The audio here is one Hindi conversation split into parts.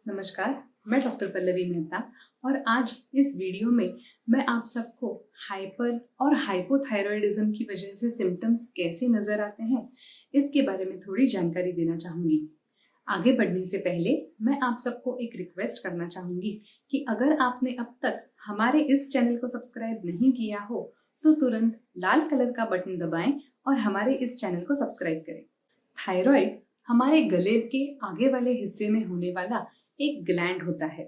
नमस्कार, मैं डॉक्टर पल्लवी मेहता और आज इस वीडियो में मैं आप सबको हाइपर और हाइपोथायरॉयडिज्म की वजह से सिम्टम्स कैसे नजर आते हैं इसके बारे में थोड़ी जानकारी देना चाहूँगी। आगे बढ़ने से पहले मैं आप सबको एक रिक्वेस्ट करना चाहूँगी कि अगर आपने अब तक हमारे इस चैनल को सब्सक्राइब नहीं किया हो तो तुरंत लाल कलर का बटन दबाएं और हमारे इस चैनल को सब्सक्राइब करें। थायराइड हमारे गले के आगे वाले हिस्से में होने वाला एक ग्लैंड होता है।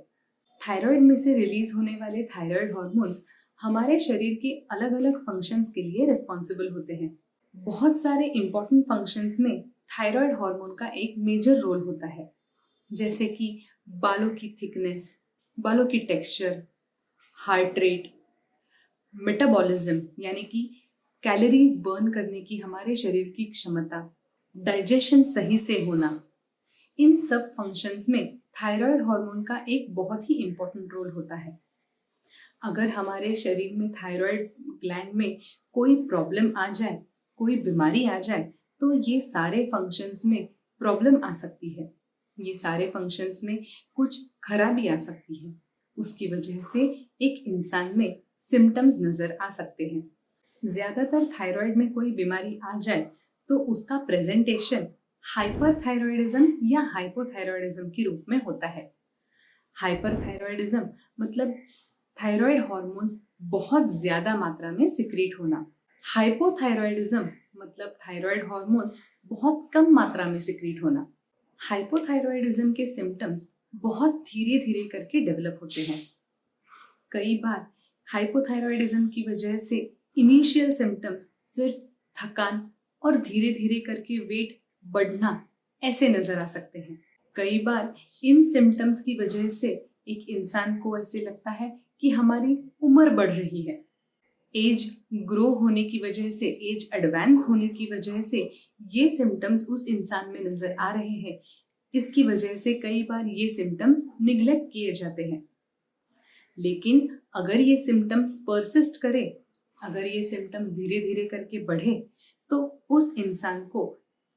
थायराइड में से रिलीज होने वाले थायराइड हार्मोन्स हमारे शरीर के अलग अलग फंक्शंस के लिए रिस्पॉन्सिबल होते हैं। बहुत सारे इंपॉर्टेंट फंक्शंस में थायराइड हार्मोन का एक मेजर रोल होता है, जैसे कि बालों की थिकनेस, बालों की टेक्सचर, हार्ट रेट, मेटाबॉलिज्म यानी कि कैलोरीज बर्न करने की हमारे शरीर की क्षमता, डाइजेशन सही से होना। इन सब फंक्शंस में थायराइड हार्मोन का एक बहुत ही इम्पोर्टेंट रोल होता है। अगर हमारे शरीर में थायराइड ग्लैंड में कोई प्रॉब्लम आ जाए, कोई बीमारी आ जाए, तो ये सारे फंक्शंस में प्रॉब्लम आ सकती है। ये सारे फंक्शंस में कुछ खराबी आ सकती है। उसकी वजह से एक इंसान में सिम्टम्स नजर आ सकते हैं। ज्यादातर थायराइड में कोई बीमारी आ जाए तो उसका प्रेजेंटेशन हाइपरथायरॉयडिज्म या हाइपोथायरॉयडिज्म के रूप में होता है। हाइपरथायरॉयडिज्म मतलब थायराइड हार्मोन्स बहुत ज्यादा मात्रा में सिक्रीट होना। हाइपोथायरॉयडिज्म मतलब थायराइड हार्मोन्स बहुत कम मात्रा में सिक्रीट होना। हाइपोथायरॉयडिज्म के सिम्टम्स बहुत धीरे धीरे करके डेवलप होते हैं। कई बार हाइपोथायरॉयडिज्म की वजह से इनिशियल सिम्टम्स सिर्फ थकान और धीरे धीरे करके वेट बढ़ना ऐसे नजर आ सकते हैं। कई बार इन सिम्टम्स की वजह से एक इंसान को ऐसे लगता है कि हमारी उम्र बढ़ रही है। एज ग्रो होने की वजह से, एज एडवांस होने की वजह से ये सिम्टम्स उस इंसान में नजर आ रहे हैं। इसकी वजह से कई बार ये सिम्टम्स निग्लेक्ट किए जाते हैं। लेकिन अगर ये सिम्टम्स परसिस्ट करें, अगर ये सिम्टम्स धीरे धीरे करके बढ़े, तो उस इंसान को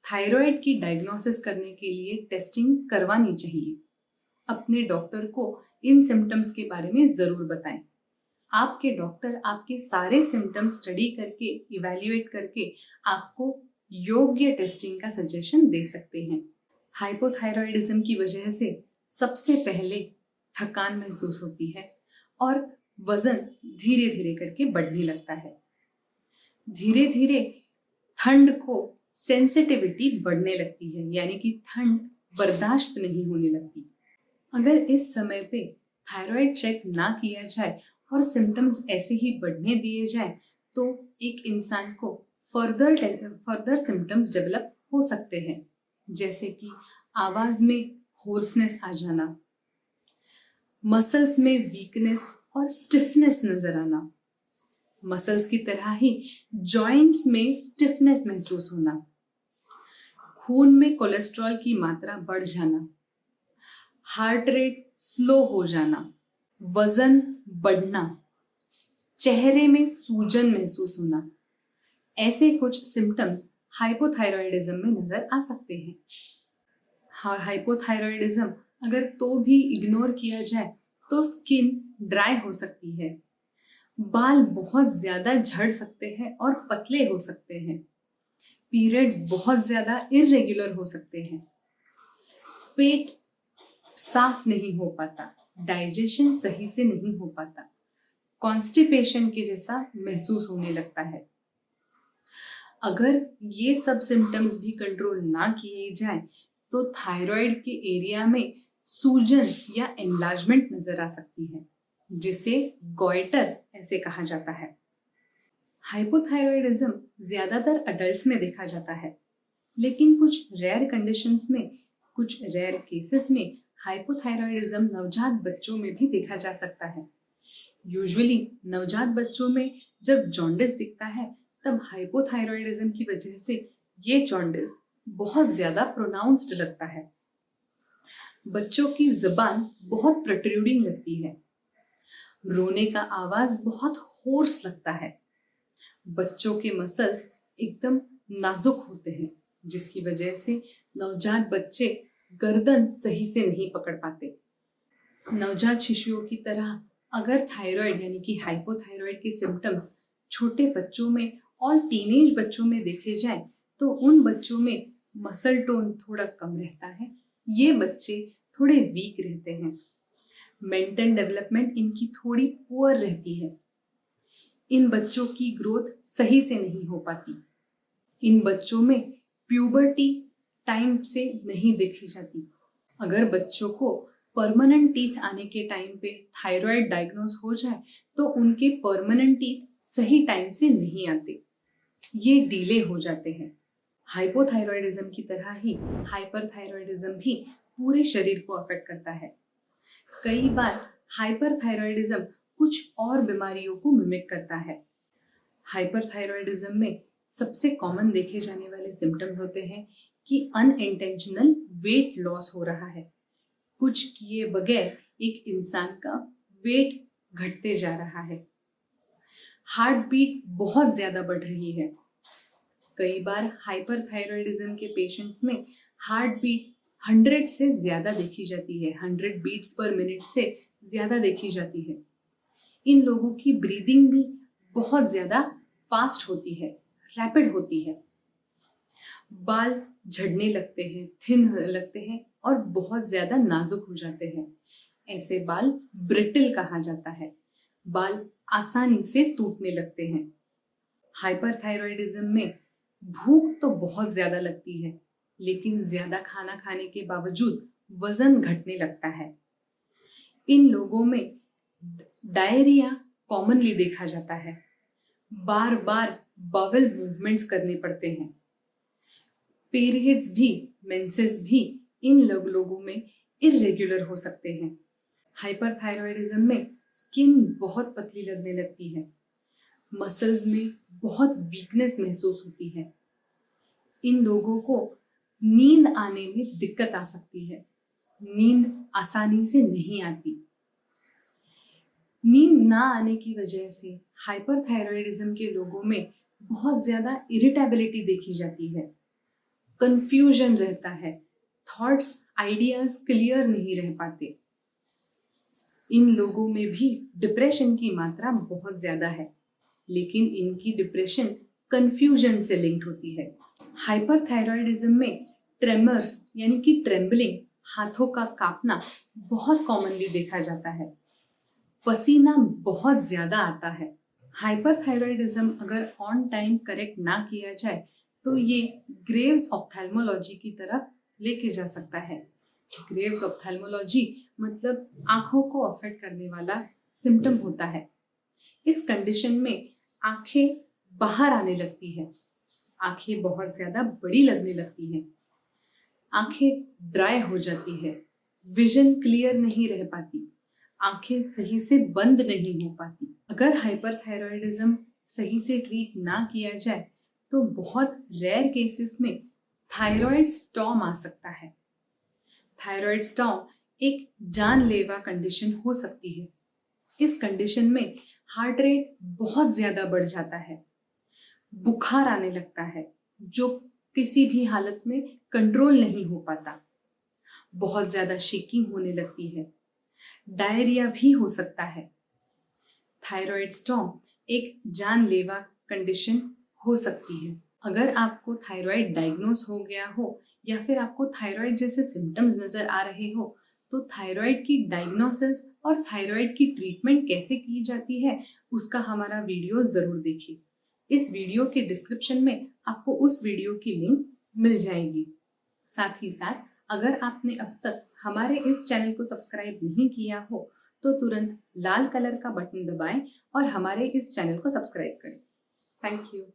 थायराइड की डायग्नोसिस करने के लिए टेस्टिंग करवानी चाहिए। अपने डॉक्टर को इन सिम्टम्स के बारे में जरूर बताएं। आपके डॉक्टर आपके सारे सिम्टम्स स्टडी करके, इवैल्यूएट करके आपको योग्य टेस्टिंग का सजेशन दे सकते हैं। हाइपोथायरॉयडिज्म की वजह से सबसे पहले थकान महसूस होती है और वजन धीरे धीरे करके बढ़ने लगता है। धीरे धीरे ठंड को सेंसिटिविटी बढ़ने लगती है, यानी कि ठंड बर्दाश्त नहीं होने लगती। अगर इस समय पे थायराइड चेक ना किया जाए और सिम्टम्स ऐसे ही बढ़ने दिए जाए तो एक इंसान को फर्दर सिम्टम्स डेवलप हो सकते हैं, जैसे कि आवाज में होर्सनेस आ जाना, मसल्स में वीकनेस और स्टिफनेस नजर आना, मसल्स की तरह ही जॉइंट्स में स्टिफनेस महसूस होना, खून में कोलेस्ट्रॉल की मात्रा बढ़ जाना, हार्ट रेट स्लो हो जाना, वजन बढ़ना, चेहरे में सूजन महसूस होना, ऐसे कुछ सिम्टम्स हाइपोथायरॉयडिज्म में नजर आ सकते हैं। हाइपोथायरॉयडिज्म अगर तो भी इग्नोर किया जाए तो स्किन ड्राई हो सकती है, बाल बहुत ज्यादा झड़ सकते हैं और पतले हो सकते हैं, पीरियड्स बहुत ज्यादा इरेगुलर हो सकते हैं, पेट साफ नहीं हो पाता, डाइजेशन सही से नहीं हो पाता, कॉन्स्टिपेशन के जैसा महसूस होने लगता है। अगर ये सब सिम्टम्स भी कंट्रोल ना किए जाए तो थायराइड के एरिया में सूजन या एनलार्जमेंट नजर आ सकती है, जिसे गॉइटर ऐसे कहा जाता है। हाइपोथायरॉयडिज्म ज्यादातर अडल्ट्स में देखा जाता है, लेकिन कुछ रेयर कंडीशंस में, कुछ रेयर केसेस में हाइपोथायरॉयडिज्म नवजात बच्चों में भी देखा जा सकता है। यूजुअली नवजात बच्चों में जब जॉन्डिस दिखता है तब हाइपोथायरॉयडिज्म की वजह से ये जॉन्डिस बहुत ज्यादा प्रोनाउंस्ड लगता है। बच्चों की जुबान बहुत प्रोट्रूडिंग लगती है, रोने का आवाज बहुत होर्स लगता है, बच्चों के मसल्स एकदम नाजुक होते हैं, जिसकी वजह से नवजात बच्चे गर्दन सही से नहीं पकड़ पाते। नवजात शिशुओं की तरह अगर थायराइड यानी कि हाइपोथायराइड के सिम्टम्स छोटे बच्चों में और टीनेज बच्चों में देखे जाएं तो उन बच्चों में मसल टोन थोड़ा कम रहता है। ये बच्चे थोड़े वीक रहते हैं। मेंटल डेवलपमेंट इनकी थोड़ी पुअर रहती है। इन बच्चों की ग्रोथ सही से नहीं हो पाती। इन बच्चों में प्यूबर्टी टाइम से नहीं देखी जाती। अगर बच्चों को परमानेंट टीथ आने के टाइम पे थायराइड डायग्नोस हो जाए तो उनके परमानेंट टीथ सही टाइम से नहीं आते, ये डिले हो जाते हैं। हाइपोथायराइडिज्म की तरह ही हाइपरथायराइडिज्म भी पूरे शरीर को अफेक्ट करता है। कई बार हाइपरथायराइडिज्म कुछ और बीमारियों को मिमिक करता है। हाइपरथायराइडिज्म में सबसे कॉमन देखे जाने वाले सिम्टम्स होते हैं कि अनइंटेंशनल वेट लॉस हो रहा है। कुछ किए बगैर एक इंसान का वेट घटते जा रहा है। हार्ट बीट बहुत ज्यादा बढ़ रही है। कई बार हाइपरथायराइडिज्म के पेशेंट्स में हार्ट बीट 100 से ज्यादा देखी जाती है, 100 बीट्स पर मिनट से ज्यादा देखी जाती है। इन लोगों की ब्रीदिंग भी बहुत ज्यादा फास्ट होती है, रैपिड होती है। बाल झड़ने लगते हैं, थिन लगते हैं और बहुत ज्यादा नाजुक हो जाते हैं। ऐसे बाल ब्रिटल कहा जाता है। बाल आसानी से टूटने लगते हैं। हाइपरथायराइडिज्म में भूख तो बहुत ज्यादा लगती है, लेकिन ज्यादा खाना खाने के बावजूद वजन घटने लगता है। इन लोगों में डायरिया कॉमनली देखा जाता है। बार बार बावल मूवमेंट्स करने पड़ते हैं। पीरियड्स भी, मेंसेस भी इन लोगों में इरेगुलर हो सकते हैं। हाइपरथायराइडिज्म में स्किन बहुत पतली लगने लगती है। मसल्स में बहुत वीकनेस महसूस होती है। इन लोगों को नींद आने में दिक्कत आ सकती है। नींद आसानी से नहीं आती। नींद ना आने की वजह से हाइपरथायराइडिज्म के लोगों में बहुत ज्यादा इरिटेबिलिटी देखी जाती है। कंफ्यूजन रहता है। थॉट्स, आइडियाज क्लियर नहीं रह पाते। इन लोगों में भी डिप्रेशन की मात्रा बहुत ज्यादा है, लेकिन इनकी डिप्रेशन कंफ्यूजन से लिंक्ड होती है। हाइपरथायराइडिज्म में ट्रेमर्स यानी कि ट्रेम्बलिंग, हाथों का कांपना बहुत कॉमनली देखा जाता है। पसीना बहुत ज्यादा आता है। हाइपरथायराइडिज्म अगर ऑन टाइम करेक्ट ना किया जाए तो ये ग्रेव्स ऑप्थेल्मोलॉजी की तरफ लेके जा सकता है। ग्रेव्स ऑप्थेल्मोलॉजी मतलब आंखों को अफेक्ट करने वाला सिम्टम होता है। इस कंडीशन में आंखें बाहर आने लगती है। आंखें बहुत ज्यादा बड़ी लगने लगती हैं। आंखें ड्राई हो जाती है। विजन क्लियर नहीं रह पाती। आंखें सही से बंद नहीं हो पाती। अगर हाइपरथायराइडिज्म सही से ट्रीट ना किया जाए तो बहुत रेयर केसेस में थायराइड स्टॉर्म आ सकता है। थायराइड स्टॉर्म एक जानलेवा कंडीशन हो सकती है। इस कंडीशन में हार्ट रेट बहुत ज्यादा बढ़ जाता है। बुखार आने लगता है जो किसी भी हालत में कंट्रोल नहीं हो पाता। बहुत ज्यादा शेकिंग होने लगती है। डायरिया भी हो सकता है। थायराइड स्टॉर्म एक जानलेवा कंडीशन हो सकती है। अगर आपको थायराइड डायग्नोस हो गया हो या फिर आपको थायराइड जैसे सिम्टम्स नजर आ रहे हो तो थायराइड की डायग्नोसिस और थायराइड की ट्रीटमेंट कैसे की जाती है उसका हमारा वीडियो जरूर देखिए। इस वीडियो के डिस्क्रिप्शन में आपको उस वीडियो की लिंक मिल जाएगी। साथ ही साथ अगर आपने अब तक हमारे इस चैनल को सब्सक्राइब नहीं किया हो तो तुरंत लाल कलर का बटन दबाएं और हमारे इस चैनल को सब्सक्राइब करें। Thank you.